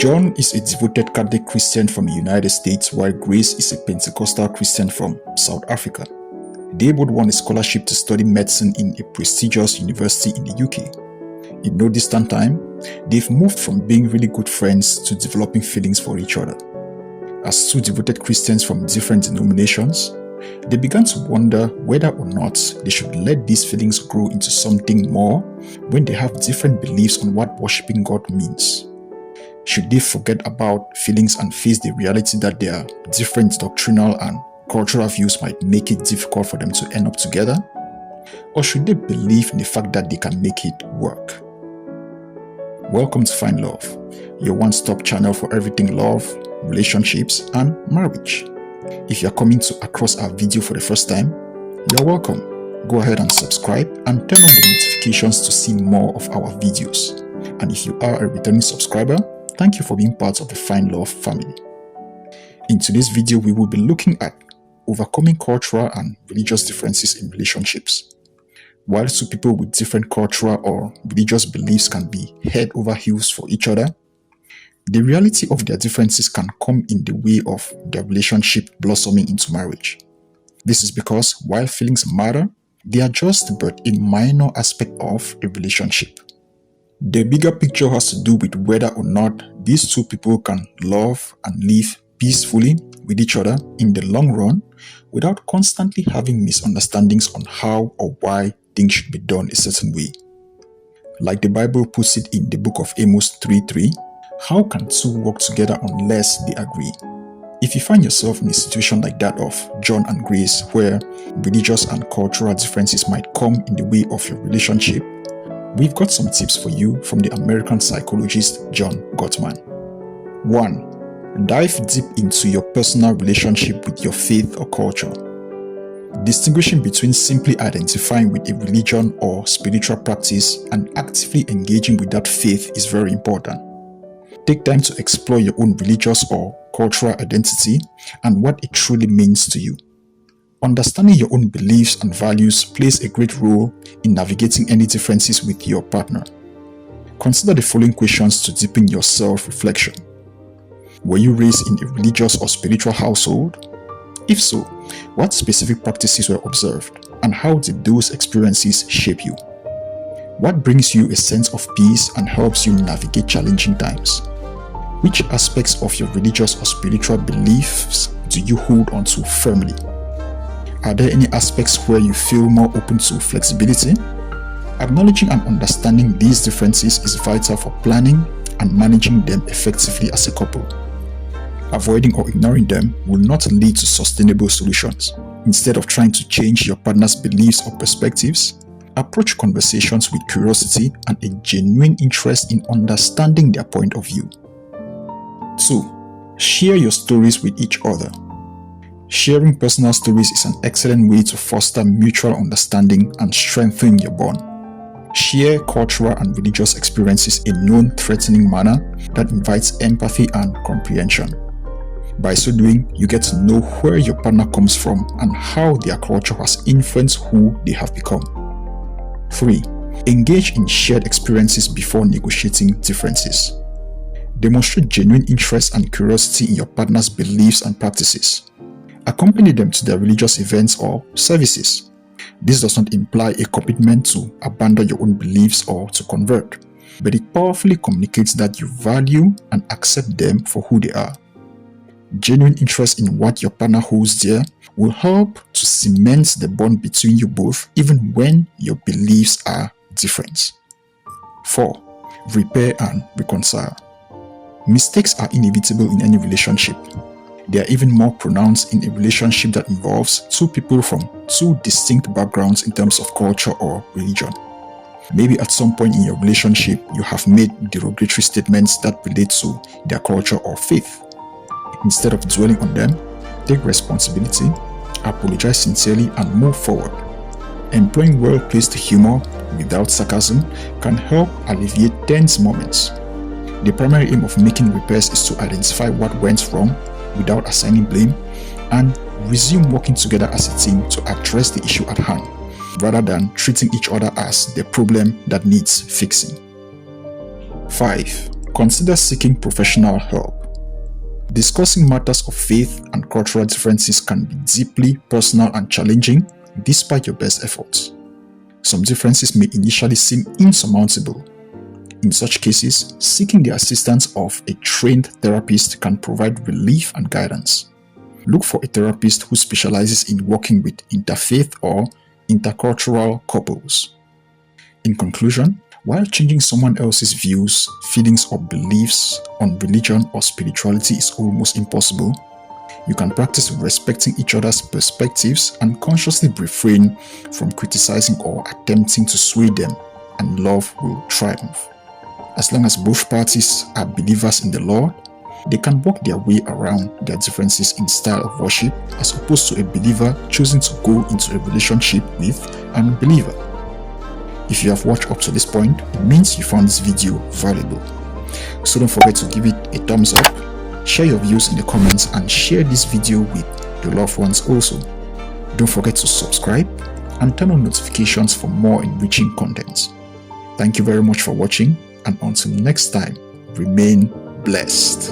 John is a devoted Catholic Christian from the United States, while Grace is a Pentecostal Christian from South Africa. They both won a scholarship to study medicine in a prestigious university in the UK. In no distant time, they've moved from being really good friends to developing feelings for each other. As two devoted Christians from different denominations, they began to wonder whether or not they should let these feelings grow into something more when they have different beliefs on what worshiping God means. Should they forget about feelings and face the reality that their different doctrinal and cultural views might make it difficult for them to end up together? Or should they believe in the fact that they can make it work? Welcome to Find Love, your one-stop channel for everything love, relationships, and marriage. If you're coming across our video for the first time, you're welcome. Go ahead and subscribe and turn on the notifications to see more of our videos. And if you are a returning subscriber, thank you for being part of the Find Love family. In today's video, we will be looking at overcoming cultural and religious differences in relationships. While two people with different cultural or religious beliefs can be head over heels for each other, the reality of their differences can come in the way of their relationship blossoming into marriage. This is because while feelings matter, they are just but a minor aspect of a relationship. The bigger picture has to do with whether or not these two people can love and live peacefully with each other in the long run without constantly having misunderstandings on how or why things should be done a certain way. Like the Bible puts it in the book of Amos 3:3, how can two work together unless they agree? If you find yourself in a situation like that of John and Grace, where religious and cultural differences might come in the way of your relationship, we've got some tips for you from the American psychologist John Gottman. 1. Dive deep into your personal relationship with your faith or culture. Distinguishing between simply identifying with a religion or spiritual practice and actively engaging with that faith is very important. Take time to explore your own religious or cultural identity and what it truly means to you. Understanding your own beliefs and values plays a great role in navigating any differences with your partner. Consider the following questions to deepen your self-reflection. Were you raised in a religious or spiritual household? If so, what specific practices were observed, and how did those experiences shape you? What brings you a sense of peace and helps you navigate challenging times? Which aspects of your religious or spiritual beliefs do you hold onto firmly? Are there any aspects where you feel more open to flexibility? Acknowledging and understanding these differences is vital for planning and managing them effectively as a couple. Avoiding or ignoring them will not lead to sustainable solutions. Instead of trying to change your partner's beliefs or perspectives, approach conversations with curiosity and a genuine interest in understanding their point of view. 2. Share your stories with each other. Sharing personal stories is an excellent way to foster mutual understanding and strengthen your bond. Share cultural and religious experiences in a non-threatening manner that invites empathy and comprehension. By so doing, you get to know where your partner comes from and how their culture has influenced who they have become. 3. Engage in shared experiences before negotiating differences. Demonstrate genuine interest and curiosity in your partner's beliefs and practices. Accompany them to their religious events or services. This does not imply a commitment to abandon your own beliefs or to convert, but it powerfully communicates that you value and accept them for who they are. Genuine interest in what your partner holds dear will help to cement the bond between you both even when your beliefs are different. 4. Repair and reconcile. Mistakes are inevitable in any relationship. They are even more pronounced in a relationship that involves two people from two distinct backgrounds in terms of culture or religion. Maybe at some point in your relationship, you have made derogatory statements that relate to their culture or faith. Instead of dwelling on them, take responsibility, apologize sincerely, and move forward. Employing well-placed humor without sarcasm can help alleviate tense moments. The primary aim of making repairs is to identify what went wrong without assigning blame and resume working together as a team to address the issue at hand, rather than treating each other as the problem that needs fixing. 5. consider seeking professional help. Discussing matters of faith and cultural differences can be deeply personal and challenging despite your best efforts. Some differences may initially seem insurmountable. In such cases, seeking the assistance of a trained therapist can provide relief and guidance. Look for a therapist who specializes in working with interfaith or intercultural couples. In conclusion, while changing someone else's views, feelings, or beliefs on religion or spirituality is almost impossible, you can practice respecting each other's perspectives and consciously refrain from criticizing or attempting to sway them, and love will triumph. As long as both parties are believers in the Lord, they can work their way around their differences in style of worship, as opposed to a believer choosing to go into a relationship with an unbeliever. If you have watched up to this point, it means you found this video valuable. So don't forget to give it a thumbs up, share your views in the comments, and share this video with your loved ones also. Don't forget to subscribe and turn on notifications for more enriching content. Thank you very much for watching, and until next time, remain blessed.